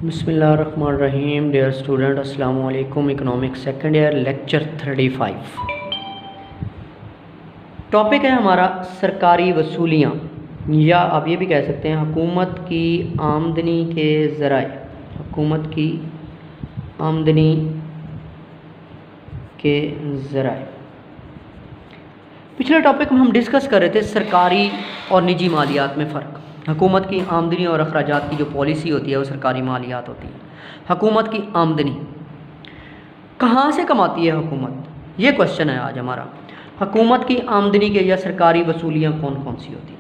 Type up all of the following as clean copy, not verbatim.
बिस्मिल्लाहिर्रहमानिर्रहीम। Dear student, अस्सलाम वालेकुम। Economics second year lecture 35। Topic है हमारा सरकारी वसूलियाँ, या आप ये भी कह सकते हैं हुकूमत की आमदनी के ज़राए। हुकूमत की आमदनी के ज़राए। पिछले टॉपिक में हम डिस्कस कर रहे थे सरकारी और निजी मालियात में फ़र्क। हुकूमत की आमदनी और अखराजात की जो पॉलिसी होती है वो सरकारी मालियात होती है। हुकूमत की आमदनी कहाँ से कमाती है हुकूमत, ये क्वेश्चन है आज हमारा। हुकूमत की आमदनी के या सरकारी वसूलियाँ कौन कौन सी होती हैं,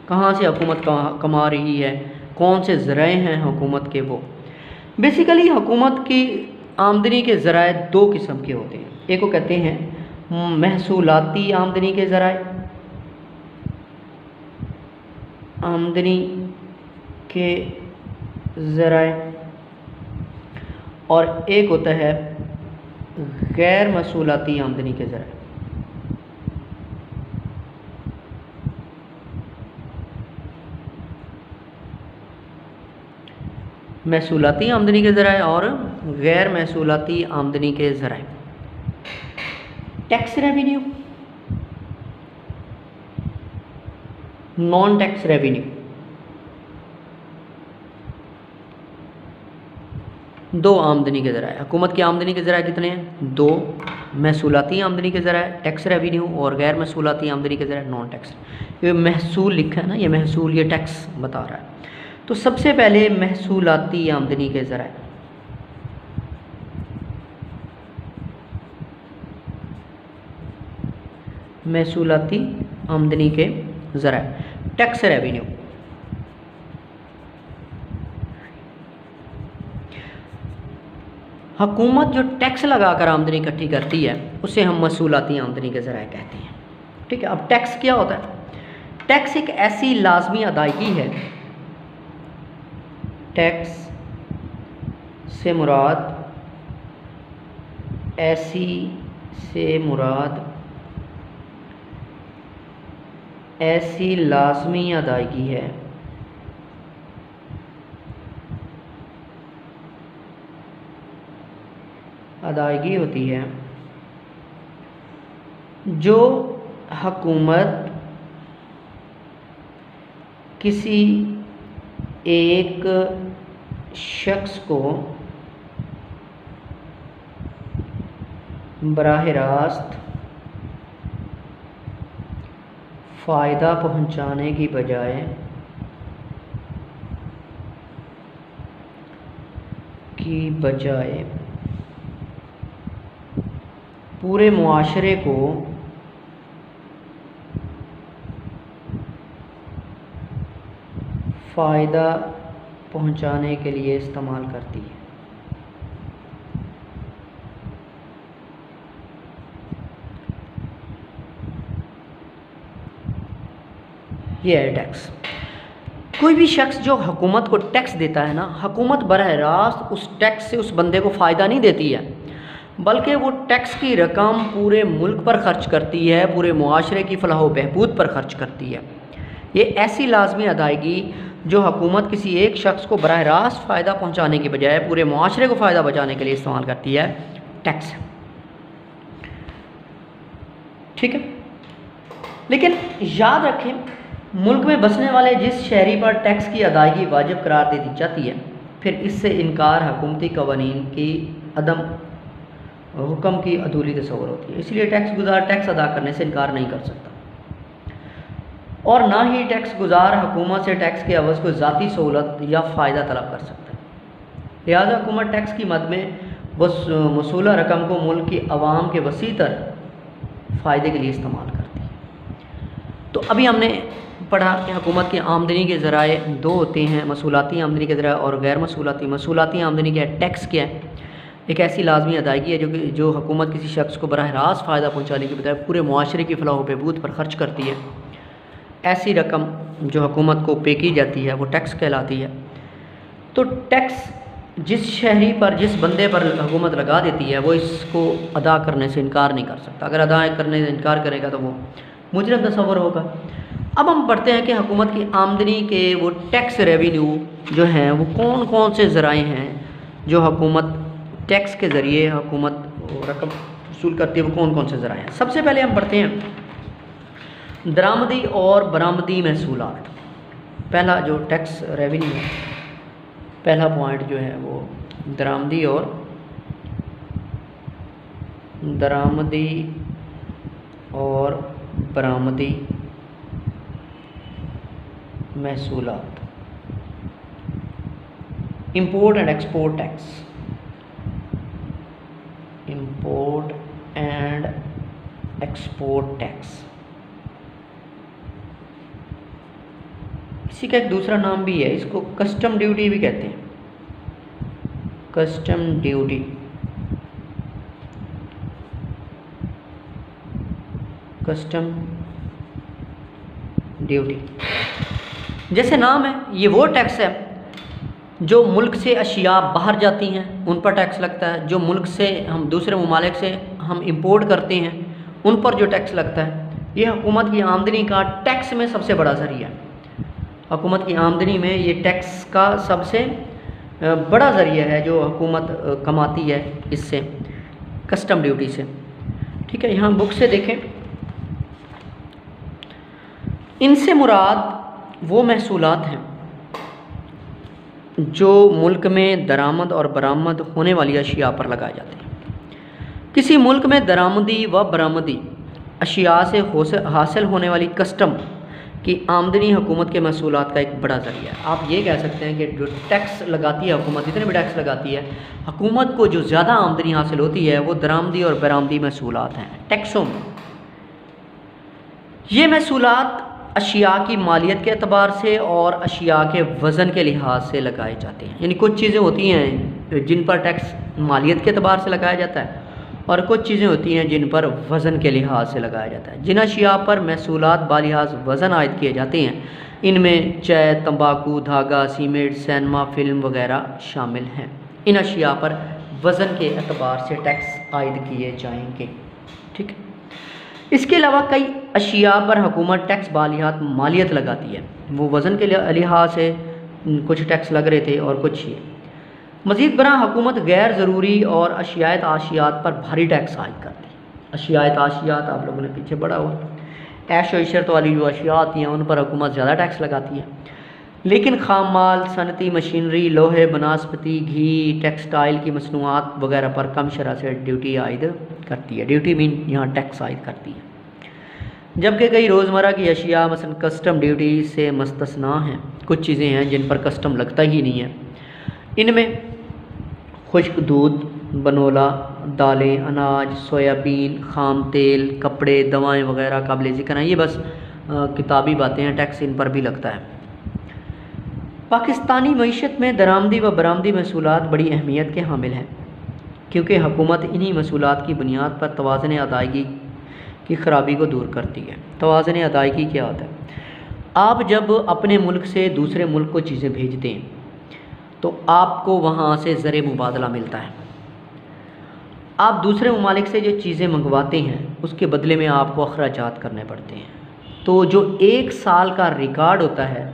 कहाँ से हुकूमत कमा रही है, कौन से ज़राए हैं हुकूमत के। वो बेसिकली हुकूमत की आमदनी के ज़राए दो किस्म के होते हैं। एक को कहते हैं महसूलाती आमदनी के ज़राए, आमदनी के ज़राए, और एक होता है गैर महसूलाती आमदनी के ज़राए। महसूलाती आमदनी के ज़राए और गैर महसूलाती आमदनी के ज़राए। Tax revenue, non tax revenue, दो आमदनी के ज़राए। हुकूमत की आमदनी के ज़राए कितने हैं? दो। महसूलाती आमदनी के ज़राए टैक्स रेवेन्यू, और गैर महसूलाती आमदनी के ज़राए नॉन टैक्स। ये महसूल लिखा है ना, ये महसूल, ये टैक्स बता रहा है। तो सबसे पहले महसूलाती आमदनी के ज़राए। महसूलाती आमदनी के ज़राए, टैक्स रेवेन्यू। हुकूमत जो टैक्स लगाकर आमदनी इकट्ठी करती है उसे हम महसूलाती आमदनी के ज़राए कहते हैं। ठीक है। अब टैक्स क्या होता है? टैक्स एक ऐसी लाजमी अदायगी है, टैक्स से मुराद ऐसी लाजमी अदायगी है होती है जो हुकूमत किसी एक शख्स को बराह रास्त फ़ायदा पहुंचाने की बजाय पूरे मुआशरे को फ़ायदा पहुंचाने के लिए इस्तेमाल करती है। ये है टैक्स। कोई भी शख्स जो हुकूमत को टैक्स देता है ना, हुकूमत बराह रास्त उस टैक्स से उस बंदे को फ़ायदा नहीं देती है, बल्कि वो टैक्स की रकम पूरे मुल्क पर ख़र्च करती है, पूरे मुआशरे की फलाह व बहबूद पर ख़र्च करती है। ये ऐसी लाजमी अदायगी जो हुकूमत किसी एक शख्स को बराह रास्त फ़ायदा पहुँचाने की बजाय पूरे मुआशरे को फ़ायदा बचाने के लिए इस्तेमाल करती है, टैक्स। ठीक है। लेकिन याद रखें, मुल्क में बसने वाले जिस शहरी पर टैक्स की अदायगी वाजिब करार दे दी जाती है, फिर इससे इनकार हुकूमती कवानीन की अदम हुक्म की अधूरी तस्वर होती है। इसलिए टैक्स गुजार टैक्स अदा करने से इनकार नहीं कर सकता, और ना ही टैक्स गुजार हुकूमत से टैक्स के अवज़ को ज़ाती सहूलत या फ़ायदा तलब कर सकता है। लिहाजा हुकूमत टैक्स की मद में वसूला रकम को मुल्क की आवाम के वसी तर फ़ायदे के लिए इस्तेमाल करती है। तो अभी हमने पढ़ा कि हुकूमत की आमदनी के ज़राए दो होते हैं, महसूलाती आमदनी के ज़राए और गैर महसूलाती। महसूलाती आमदनी क्या है? टैक्स क्या है? एक ऐसी लाजमी अदायगी है जो हुकूमत किसी शख्स को बराह रास्त फ़ायदा पहुँचाने की बजाय पूरे मुआशरे की फलाह व बहबूद पर ख़र्च करती है। ऐसी रकम जो हुकूमत को पे की जाती है वो टैक्स कहलाती है। तो टैक्स जिस शहरी पर, जिस बंदे पर हुकूमत लगा देती है, वो इसको अदा करने से इनकार नहीं कर सकता। अगर अदा करने से इनकार करेगा तो वो मुजरिम तस्वर होगा। अब हम पढ़ते हैं कि हुकूमत की आमदनी के वो टैक्स रेवेन्यू जो हैं वो कौन कौन से ज़राए हैं जो हुकूमत टैक्स के ज़रिए हुकूमत रकम वसूल करती है, वो कौन कौन से ज़राए हैं। सबसे पहले हम पढ़ते हैं दरामदी और बरामदी महसूलात। पहला जो टैक्स रेवेन्यू है, पहला पॉइंट जो है वो दरामदी और बरामदी महसूलात। Import and export tax, import and export tax, इसी का एक दूसरा नाम भी है, इसको कस्टम ड्यूटी भी कहते हैं। कस्टम ड्यूटी, कस्टम ड्यूटी जैसे नाम है, ये वो टैक्स है जो मुल्क से अशिया बाहर जाती हैं उन पर टैक्स लगता है, जो मुल्क से हम दूसरे ममालिक से हम इंपोर्ट करते हैं उन पर जो टैक्स लगता है। ये हुकूमत की आमदनी का टैक्स में सबसे बड़ा ज़रिया है। हुकूमत की आमदनी में ये टैक्स का सबसे बड़ा ज़रिया है जो हुकूमत कमाती है इससे, कस्टम ड्यूटी से। ठीक है, यहाँ बुक से देखें, इनसे मुराद वो महसूलात हैं जो मुल्क में दरामद और बरामद होने वाली अशिया पर लगाए जाते हैं। किसी मुल्क में दरामदी व बरामदी अशिया से हासिल होने वाली कस्टम की आमदनी हुकूमत के महसूलात का एक बड़ा ज़रिया है। आप ये कह सकते हैं कि जो टैक्स लगाती है हुकूमत, जितने भी टैक्स लगाती है, हुकूमत को जो ज़्यादा आमदनी हासिल होती है वो दरामदी और बरामदी महसूलात हैं टैक्सों में। ये महसूलात अशिया की मालियत के अतबार से और अशिया के वज़न के लिहाज से लगाए जाते हैं। यानी कुछ चीज़ें होती हैं जिन पर टैक्स मालियत के अतबार से लगाया जाता है और कुछ चीज़ें होती हैं जिन पर वज़न के लिहाज से लगाया जाता है। जिन अशिया पर महसूलात बालिहाज वज़न आयद किए जाते हैं इनमें चाय, तंबाकू, धागा, सीमेंट, सिनेमा, फिल्म वगैरह शामिल हैं। इन अशिया पर वज़न के अतबार से टैक्स आयद किए जाएंगे। ठीक है, इसके अलावा कई अशिया पर हुकूमत टैक्स बालिहात मालियत लगाती है, वो वज़न के लिहाज से कुछ टैक्स लग रहे थे और कुछ ये। मज़ीद बरा हुकूमत गैर ज़रूरी और अशियात आशियात पर भारी टैक्स आयद करती है। अशियात आशियात आप लोगों ने पीछे पढ़ा हुआ, ऐश व इशरत वाली जो अशिया आती हैं उन पर हुकूमत ज़्यादा टैक्स लगाती है। लेकिन खाम माल, सनती मशीनरी, लोहे, बनास्पति, घी, टेक्सटाइल की मसनूआत वगैरह पर कम शरह से ड्यूटी आयद करती है। ड्यूटी मीन यहाँ टैक्स आयद करती है। जबकि कई रोज़मर्रा की अशिया मसलन कस्टम ड्यूटी से मुस्तस्ना हैं। कुछ चीज़ें हैं जिन पर कस्टम लगता ही नहीं है। इनमें खुश्क दूध, बनोला, दालें, अनाज, सोयाबीन, खाम तेल, कपड़े, दवाएं वगैरह काबिल ज़िक्र हैं। ये बस किताबी बातें हैं, टैक्स इन पर भी लगता है। पाकिस्तानी मईशत में दरामदी व बरामदी महसूलात बड़ी अहमियत के हामिल हैं क्योंकि हुकूमत इन्हीं महसूलात की बुनियाद पर तवाज़ुन अदायगी की ख़राबी को दूर करती है। तवाज़ुन अदायगी क्या होता है? आप जब अपने मुल्क से दूसरे मुल्क को चीज़ें भेजते हैं तो आपको वहाँ से ज़र मुबादला मिलता है। आप दूसरे ममालिक से जो चीज़ें मंगवाते हैं उसके बदले में आपको अखराजात करने पड़ते हैं। तो जो एक साल का रिकॉर्ड होता है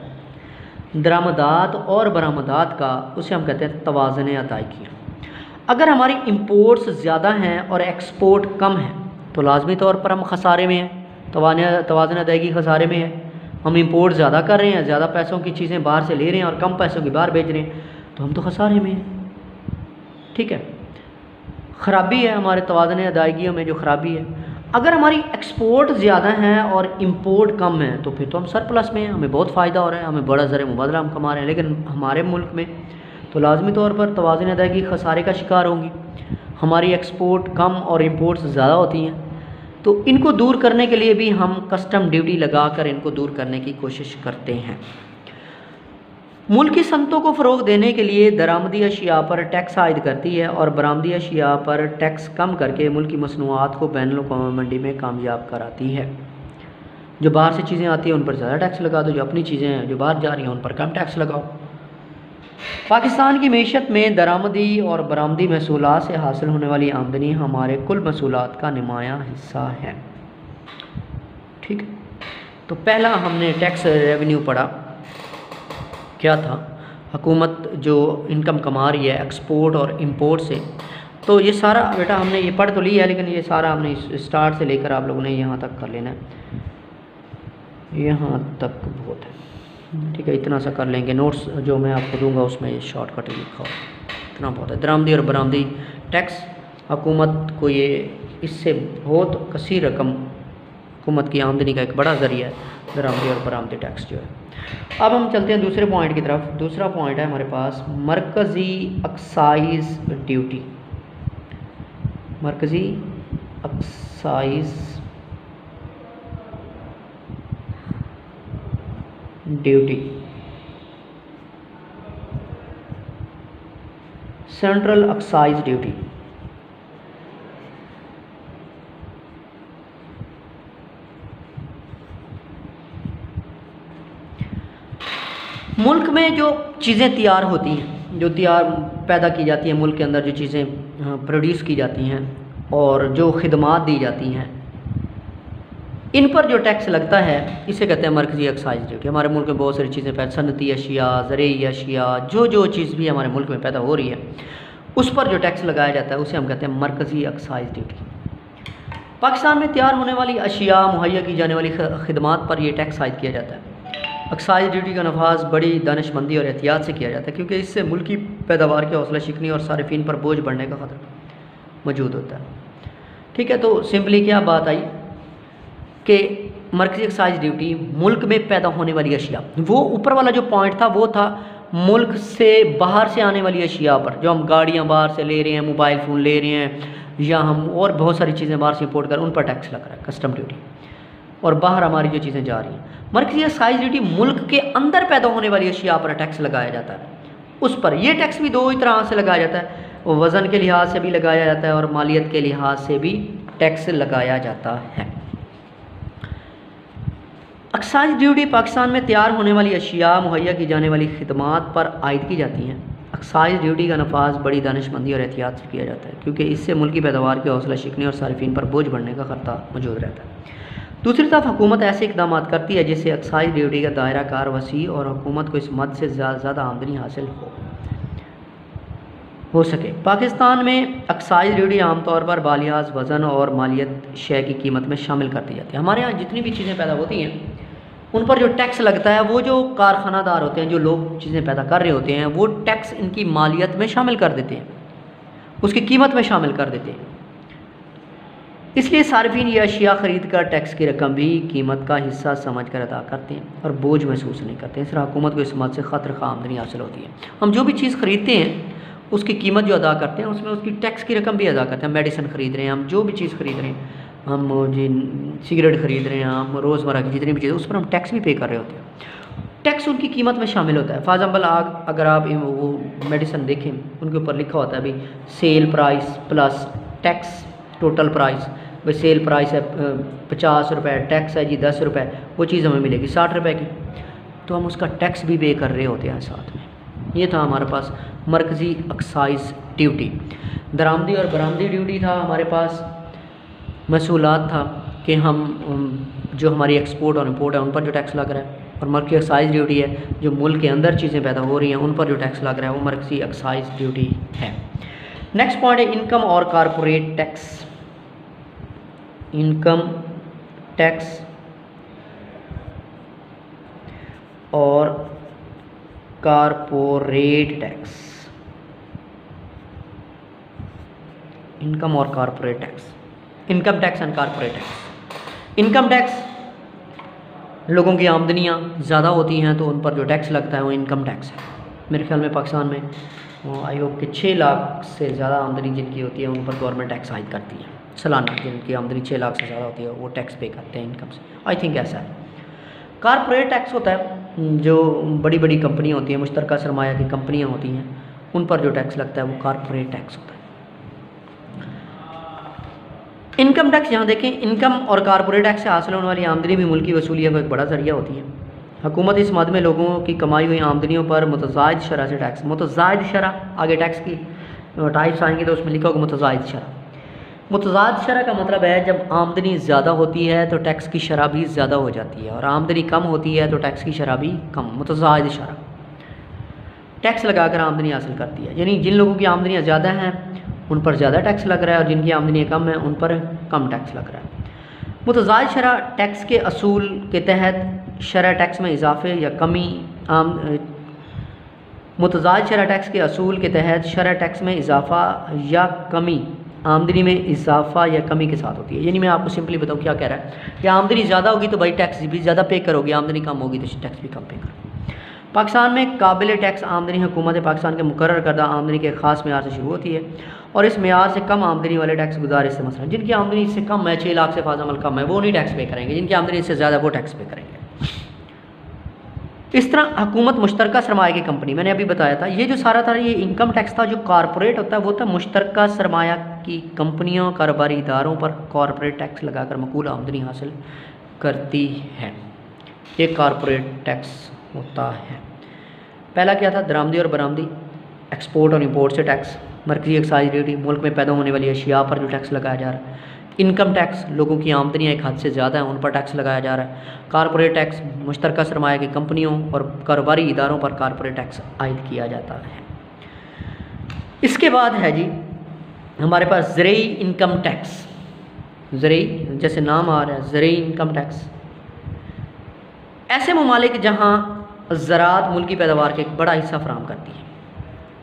दरामदात और बरामदात का, उसे हम कहते हैं तवाज़ुन अदायगी। अगर हमारी इंपोर्ट्स ज़्यादा हैं और एक्सपोर्ट कम है तो लाजमी तौर पर हम खसारे में हैं। तवाज़ुन अदायगी खसारे में है। हम इंपोर्ट ज़्यादा कर रहे हैं, ज़्यादा पैसों की चीज़ें बाहर से ले रहे हैं और कम पैसों की बाहर भेज रहे हैं, तो हम तो खसारे में हैं। ठीक है, ख़राबी है हमारे तवाज़ुन अदायगियों में, जो ख़राबी है। अगर हमारी एक्सपोर्ट ज़्यादा है और इंपोर्ट कम है तो फिर तो हम सरप्लस में हैं, हमें बहुत फ़ायदा हो रहा है, हमें बड़ा ज़र मुबादला हम कमा रहे हैं। लेकिन हमारे मुल्क में तो लाजमी तौर पर तवाज़ुन अदायगी खसारे का शिकार होंगी। हमारी एक्सपोर्ट कम और इंपोर्ट्स ज़्यादा होती हैं। तो इनको दूर करने के लिए भी हम कस्टम ड्यूटी लगा कर इनको दूर करने की कोशिश करते हैं। मुल्क की सनतों को फ़रोग़ देने के लिए दरामदी अशिया पर टैक्स आयद करती है और बरामदी अशिया पर टैक्स कम करके मुल्क की मसनूआत को बैनुल-अक़वामी मंडी में कामयाब कराती है। जो बाहर से चीज़ें आती हैं उन पर ज़्यादा टैक्स लगा दो, जो अपनी चीज़ें हैं जो बाहर जा रही हैं उन पर कम टैक्स लगाओ। पाकिस्तान की मईशत में दरामदी और बरामदी महसूलात से हासिल होने वाली आमदनी हमारे कुल महसूलात का नुमायाँ हिस्सा है। ठीक है, तो पहला हमने टैक्स रेवेन्यू पढ़ा, क्या था? हुकूमत जो इनकम कमा रही है एक्सपोर्ट और इंपोर्ट से। तो ये सारा बेटा हमने ये पढ़ तो लिया है, लेकिन ये सारा हमने स्टार्ट से लेकर आप लोगों ने यहाँ तक कर लेना है, यहाँ तक बहुत है, ठीक है, इतना सा कर लेंगे। नोट्स जो मैं आपको दूंगा उसमें ये शॉर्टकट लिखा हो, इतना बहुत है। दरामदी और बरामदी टैक्स, हुकूमत को ये इससे बहुत कसीर रकम हुकूमत की आमदनी का एक बड़ा ज़रिया है दरामदी और बरामदी टैक्स जो है। अब हम चलते हैं दूसरे पॉइंट की तरफ। दूसरा पॉइंट है हमारे पास मरकज़ी एक्साइज ड्यूटी। मरकज़ी excise duty, central excise duty. मुल्क में जो चीज़ें तैयार होती हैं, जो तैयार पैदा की जाती हैं मुल्क के अंदर, जो चीज़ें प्रोड्यूस की जाती हैं और जो खिदमात दी जाती हैं, इन पर जो टैक्स लगता है इसे कहते हैं मरकज़ी एक्साइज ड्यूटी। हमारे मुल्क में बहुत सारी चीज़ें पैदा, सनती अशिया, ज़रूरी अशिया, जो चीज़ भी हमारे मुल्क में पैदा हो रही है उस पर जो टैक्स लगाया जाता है उसे हम कहते हैं मरकज़ी एक्साइज ड्यूटी। पाकिस्तान में तैयार होने वाली अशिया, मुहैया की जाने वाली खिदमात पर यह टैक्स आयद किया जाता है। एक्साइज ड्यूटी का नफाज बड़ी दानिशमंदी और एहतियात से किया जाता है, क्योंकि इससे मुल्क की पैदावार के हौसला शिकनी और सारिफिन पर बोझ बढ़ने का ख़तरा मौजूद होता है। ठीक है, तो सिंपली क्या बात आई कि मरकज़ी एक्साइज ड्यूटी मुल्क में पैदा होने वाली अशिया, वो ऊपर वाला जो पॉइंट था वो था मुल्क से बाहर से आने वाली अशिया पर, जो हम गाड़ियाँ बाहर से ले रहे हैं, मोबाइल फ़ोन ले रहे हैं, या हम और बहुत सारी चीज़ें बाहर से इंपोर्ट कर, उन पर टैक्स लग रहा है, कस्टम ड्यूटी। और बाहर हमारी जो चीज़ें जा रही हैं, मरकज़ी एक्साइज ड्यूटी मुल्क के अंदर पैदा होने वाली अशिया पर टैक्स लगाया जाता है। उस पर यह टैक्स भी दो ही तरह से लगाया जाता है, वज़न के लिहाज से भी लगाया जाता है और मालियत के लिहाज से भी टैक्स लगाया जाता है। एक्साइज ड्यूटी पाकिस्तान में तैयार होने वाली अशिया, मुहैया की जाने वाली खिदमात पर आयद की जाती हैं। एक्साइज ड्यूटी का नफाज बड़ी दानिशमंदी और एहतियात से किया जाता है, क्योंकि इससे मुल्क की पैदावार के हौसला शिकनी और सारिफिन पर बोझ बढ़ने का खतरा मौजूद रहता है। दूसरी तरफ हुकूमत ऐसे इकदाम करती है जिससे एक्साइज ड्यूटी का दायरा कार वसी और हुकूमत को इस मद से ज़्यादा आमदनी हासिल हो सके। पाकिस्तान में एक्साइज ड्यूटी आमतौर पर बालियाज वज़न और मालियत शय की कीमत में शामिल कर दी जाती है। हमारे यहाँ जितनी भी चीज़ें पैदा होती हैं उन पर जो टैक्स लगता है, वो जो कारखानादार होते हैं, जो लोग चीज़ें पैदा कर रहे होते हैं, वो टैक्स इनकी मालियत में शामिल कर देते हैं, उसकी कीमत में शामिल कर देते हैं। इसलिए सार्फिन ये अशिया ख़रीद कर टैक्स की रकम भी कीमत का हिस्सा समझ कर अदा करते हैं और बोझ महसूस नहीं करते। इस तरह हुकूमत को इस मद से खतर खा आमदनी हासिल होती है। हम जो भी चीज़ ख़रीदते हैं उसकी कीमत जो अदा करते हैं उसमें उसकी टैक्स की रकम भी अदा करते हैं। मेडिसिन ख़रीद रहे हैं, हम जो भी चीज़ ख़रीद रहे हैं, हम सिगरेट ख़रीद रहे हैं, हम रोज़मर्रा की जितनी भी चीज़ें, उस पर हम टैक्स भी पे कर रहे होते हैं। टैक्स उनकी कीमत में शामिल होता है। फॉर एग्जाम्पल अगर आप वो मेडिसिन देखें, उनके ऊपर लिखा होता है भाई sale price plus tax total price. भाई सेल प्राइस है 50 रुपये, टैक्स है जी 10 रुपये, वो चीज़ हमें मिलेगी 60 रुपये की, तो हम उसका टैक्स भी पे कर रहे होते हैं साथ में। ये था हमारे पास मरकज़ी एक्साइज ड्यूटी। दरामदी और बरामदी ड्यूटी था हमारे पास, महसूलात था कि हम जो हमारी एक्सपोर्ट और इंपोर्ट है उन पर जो टैक्स लग रहा है, और मरकज़ी एक्साइज ड्यूटी है जो मुल्क के अंदर चीज़ें पैदा हो रही हैं उन पर जो टैक्स लग रहा है वो मरकज़ी एक्साइज ड्यूटी है। नेक्स्ट पॉइंट है इनकम और कारपोरेट टैक्स। इनकम टैक्स और कारपोरेट टैक्स। इनकम और corporate tax, income tax and corporate tax. Income tax, लोगों की आमदनियाँ ज़्यादा होती हैं तो उन पर जो टैक्स लगता है वो इनकम टैक्स है। मेरे ख्याल में पाकिस्तान में आई होप कि 6 लाख से ज़्यादा आमदनी जिनकी होती है उन पर गवर्नमेंट टैक्स आयद करती है सालाना। जिनकी आमदनी 6 लाख से ज़्यादा होती है वो टैक्स पे करते हैं इनकम से, आई थिंक ऐसा है। कारपोरेट टैक्स होता है जो बड़ी बड़ी कंपनियाँ होती हैं, मुश्तरका सरमाया की कंपनियाँ होती हैं, उन पर जो टैक्स लगता है वो कारपोरेट टैक्स होता है। इनकम टैक्स, यहाँ देखें, इनकम और कारपोरेट टैक्स से हासिल होने वाली आमदनी भी मुल्क की वसूलियत का एक बड़ा जरिया होती है। हुकूमत इस मद में लोगों की कमाई हुई आमदनियों पर मुतज़ायद शरह से टैक्स, मुतज़ायद शरह, आगे टैक्स की टाइप्स आएंगे तो उसमें लिखा होगा मुतज़ायद शरह। मुतज़ायद शरह का मतलब है जब आमदनी ज़्यादा होती है तो टैक्स की शरह भी ज़्यादा हो जाती है, और आमदनी कम होती है तो टैक्स की शरह भी कम, मुतज़ायद शरह। टैक्स लगाकर आमदनी हासिल करती है। यानी जिन लोगों की आमदनियाँ ज़्यादा हैं उन पर ज़्यादा टैक्स लग रहा है और जिनकी आमदनियाँ कम हैं उन पर कम टैक्स लग रहा है। मुतज़ायद शरह टैक्स के असूल के तहत शरह टैक्स में इजाफे या कमी मुतज़ायद शरह टैक्स के असूल के तहत शरह टैक्स में इजाफा या कमी आमदनी में इजाफा या कमी के साथ होती है। यानी मैं आपको सिंपली बताऊँ क्या कह रहा है कि आमदनी ज़्यादा होगी तो भाई टैक्स भी ज़्यादा पे करोगे, आमदनी कम होगी तो टैक्स भी कम पे करोगे। पाकिस्तान में काबिल टैक्स आमदनी हुकूमत पाकिस्तान के मुकर्रर करदा आमदनी के ख़ास मेयार से शुरू होती है और इस मेयार से कम आमदनी वाले टैक्स गुजार इससे मसलन जिनकी आमदनी इससे कम है, 6 लाख से फाज़िल कम है, वो नहीं टैक्स पे करेंगे, जिनकी आमदनी इससे ज़्यादा वो टैक्स पे करेंगे। इस तरह हुकूमत मुश्तरका सरमाया की कंपनी, मैंने अभी बताया था ये जो सारा था ये इनकम टैक्स था। जो कॉरपोरेट होता है वो था मुश्तरका सरमाया की कंपनियों कारोबारी इदारों पर कॉरपोरेट टैक्स लगाकर मकबूल आमदनी हासिल करती है, ये कॉरपोरेट टैक्स होता है। पहला क्या था? दरामदी और बरामदी, एक्सपोर्ट और इंपोर्ट से टैक्स, मरकज़ी एक्साइज ड्यूटी, मुल्क में पैदा होने वाली अशिया पर जो टैक्स लगाया जा रहा है, इनकम टैक्स, लोगों की आमदनियाँ एक हद से ज़्यादा है उन पर टैक्स लगाया जा रहा है, कॉरपोरेट टैक्स, मुश्तरका सरमाया की कंपनियों और कारोबारी इदारों पर कॉरपोरेट टैक्स आयद किया जाता है। इसके बाद है जी हमारे पास ज़रई इनकम टैक्स। ज़रई जैसे नाम आ रहा है ज़रई इनकम टैक्स, ऐसे ममालिक जहाँ ज़राअत मुल्क की पैदावार का एक बड़ा हिस्सा फराहम करती है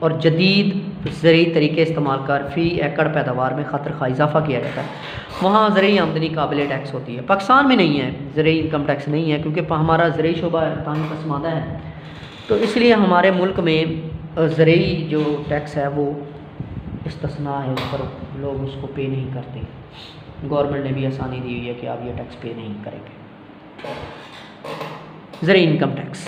और जदीद ज़रई तरीके इस्तेमाल कर फ़ी एकड़ पैदावार में ख़ातिर खा इजाफ़ा किया जाता है, वहाँ ज़रई आमदनी काबिल टैक्स होती है। पाकिस्तान में नहीं है ज़रई इनकम टैक्स, नहीं है क्योंकि हमारा ज़रई शोबा तानी पसमानदा है, तो इसलिए हमारे मुल्क में ज़रई जो टैक्स है वो इस्तिस्ना है, उस पर लोग उसको पे नहीं करते। गवर्नमेंट ने भी आसानी दी हुई है कि आप ये टैक्स पे नहीं करेंगे। ज़रई इनकम टैक्स,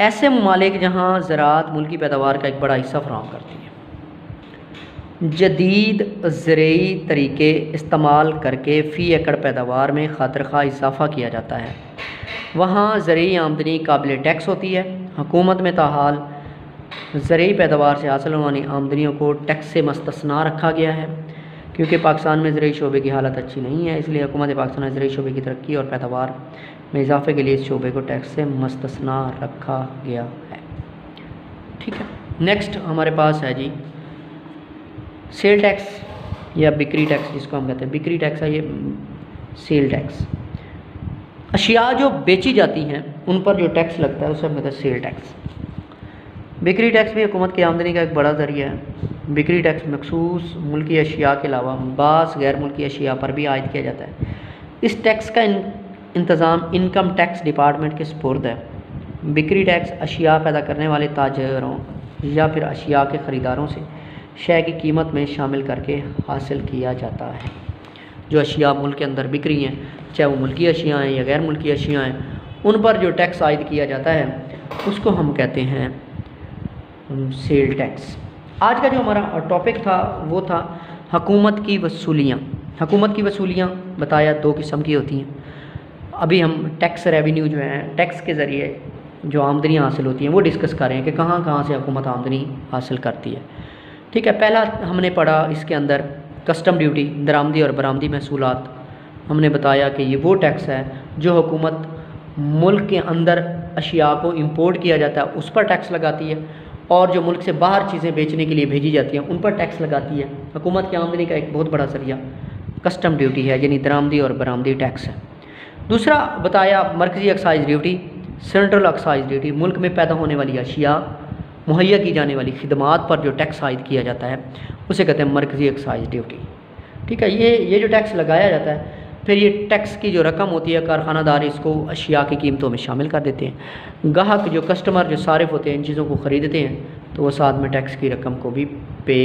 ऐसे ममालिक जहाँ ज़राअत मुल्क की पैदावार का एक बड़ा हिस्सा फराहम करती है, जदीद ज़रई तरीके इस्तेमाल करके फ़ी एकड़ पैदावार में ख़ातिर खा इजाफ़ा किया जाता है, वहाँ ज़रई आमदनी काबिल टैक्स होती है। हुकूमत में ताहाल ज़रई पैदावार से हासिल होने वाली आमदनियों को टैक्स से मुस्तस्ना रखा गया है। क्योंकि पाकिस्तान में ज़रई शोबे की हालत अच्छी नहीं है, इसलिए हुकूमत पाकिस्तान ने ज़रई शोबे की तरक्की और पैदावार में इजाफे के लिए इस शोबे को टैक्स से मुस्तस्ना रखा गया है। ठीक है, नेक्स्ट हमारे पास है जी सेल टैक्स या बिक्री टैक्स, जिसको हम कहते हैं बिक्री टैक्स है ये सेल टैक्स। अशिया जो बेची जाती हैं उन पर जो टैक्स लगता है उसे हम कहते हैं सेल टैक्स। बिक्री टैक्स भी हुकूमत की आमदनी का एक बड़ा ज़रिया है। बिक्री टैक्स मखसूस मुल्की अशिया के अलावा बास गैर मुल्की अशिया पर भी आयद किया जाता है। इस टैक्स का इंतज़ाम इनकम टैक्स डिपार्टमेंट के सुपुर्द है। बिक्री टैक्स अशिया पैदा करने वाले ताजरों या फिर अशिया के ख़रीदारों से शय की कीमत में शामिल करके हासिल किया जाता है। जो अशिया मुल्क के अंदर बिक रही हैं, चाहे वो मुल्की अशिया हैं या गैर मुल्की अशिया हैं, उन पर जो टैक्स आयद किया जाता है उसको हम कहते हैं सेल टैक्स। आज का जो हमारा टॉपिक था वो था हुकूमत की वसूलियाँ। हुकूमत की वसूलियाँ बताया 2 किस्म की होती हैं। अभी हम टैक्स रेवेन्यू जो है टैक्स के ज़रिए जो आमदनी हासिल होती हैं वो डिस्कस कर रहे हैं कि कहाँ कहाँ से हुकूमत आमदनी हासिल करती है। ठीक है, पहला हमने पढ़ा इसके अंदर कस्टम ड्यूटी, दरामदी और बरामदी महसूलात। हमने बताया कि ये वो टैक्स है जो हुकूमत मुल्क के अंदर अशिया को इंपोर्ट किया जाता है उस पर टैक्स लगाती है, और जो मुल्क से बाहर चीज़ें बेचने के लिए भेजी जाती हैं उन पर टैक्स लगाती है। हुकूमत की आमदनी का एक बहुत बड़ा ज़रिया कस्टम ड्यूटी है, यानी दरामदी और बरामदी टैक्स है। दूसरा बताया मरकज़ी excise duty, central excise duty, मुल्क में पैदा होने वाली अशिया मुहैया की जाने वाली खिदमात पर जो टैक्स आयद किया जाता है उसे कहते हैं मरकज़ी एक्साइज ड्यूटी। ठीक है, ये जो टैक्स लगाया जाता है फिर ये टैक्स की जो रकम होती है कारखानादार इसको अशिया की कीमतों में शामिल कर देते हैं। गाहक जो कस्टमर जो सारिफ होते हैं इन चीज़ों को ख़रीदते हैं तो वो साथ में टैक्स की रकम को भी पे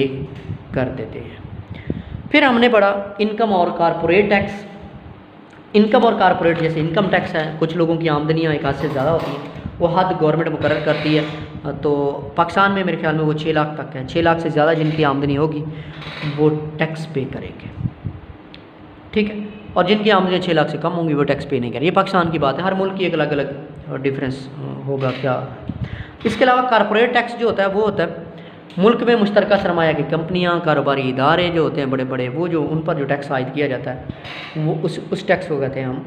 कर देते हैं। फिर हमने पढ़ा इनकम और कारपोरेट टैक्स। इनकम और कारपोरेट जैसे इनकम टैक्स है, कुछ लोगों की आमदनियाँ एक हद से ज़्यादा होती हैं, वो हद गवर्नमेंट मुकर्रर करती है। तो पाकिस्तान में मेरे ख्याल में वो 6 लाख तक है, 6 लाख से ज़्यादा जिनकी आमदनी होगी वो टैक्स पे करेंगे। ठीक है, और जिनकी आमदनी 6 लाख से कम होंगी वो टैक्स पे नहीं करें। ये पाकिस्तान की बात है, हर मुल्क की एक अलग अलग डिफरेंस होगा क्या। इसके अलावा कारपोरेट टैक्स जो होता है वो होता है मुल्क में मुश्तरका सरमाया की कंपनियां, कारोबारी इदारे जो होते हैं बड़े बड़े, वो जो उन पर जो टैक्स आयद किया जाता है वो उस टैक्स को कहते हैं हम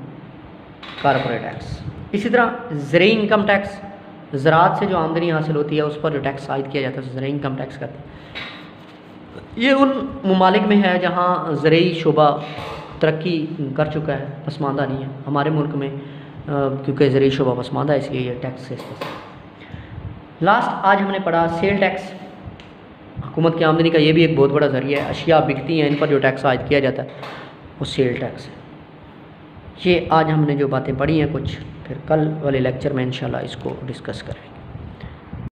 कॉरपोरेट टैक्स। इसी तरह ज़रूरी इनकम टैक्स, ज़राअत से जो आमदनी हासिल होती है उस पर जो टैक्स आयद किया जाता है ज़रूरी इनकम टैक्स कहते हैं। ये उन ममालिक में है जहाँ ज़रूरी शुबा तरक्की कर चुका है, पसमानदा नहीं है। हमारे मुल्क में क्योंकि ज़रूरी शुबा पसमानदा है इसलिए ये टैक्स से लास्ट आज हमने पढ़ा सेल टैक्स। हुकूमत की आमदनी का ये भी एक बहुत बड़ा ज़रिया है, अशिया बिकती हैं इन पर जो टैक्स आयद किया जाता है वो सेल टैक्स है। ये आज हमने जो बातें पढ़ी हैं कुछ, फिर कल वाले लेक्चर में इंशाल्लाह इसको डिस्कस करेंगे।